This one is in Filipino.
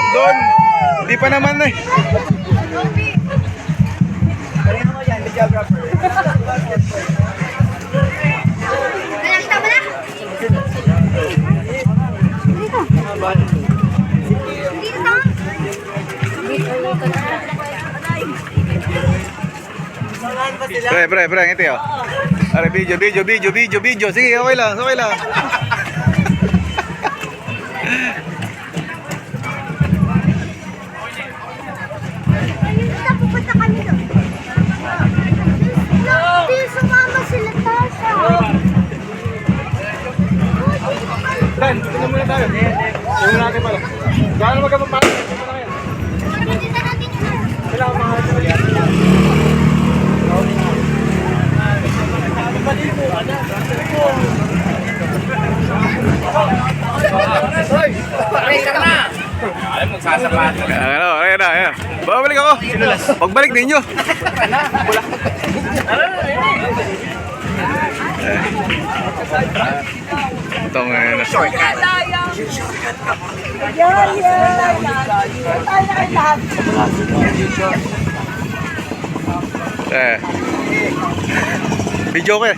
Doon. Hindi pa naman eh. Pre, ngiti oh. Are video. Sige, okay lang. Pupunta kami doon. Hindi sumama sila Tasha. Dan, ito muna tayo. Yung natin pala. Gano'n magkapapasok? Dito natin yun. Kailangan mga ayan. Babalik ako. Pagbalik ninyo. Ito ngayon. Video ko eh.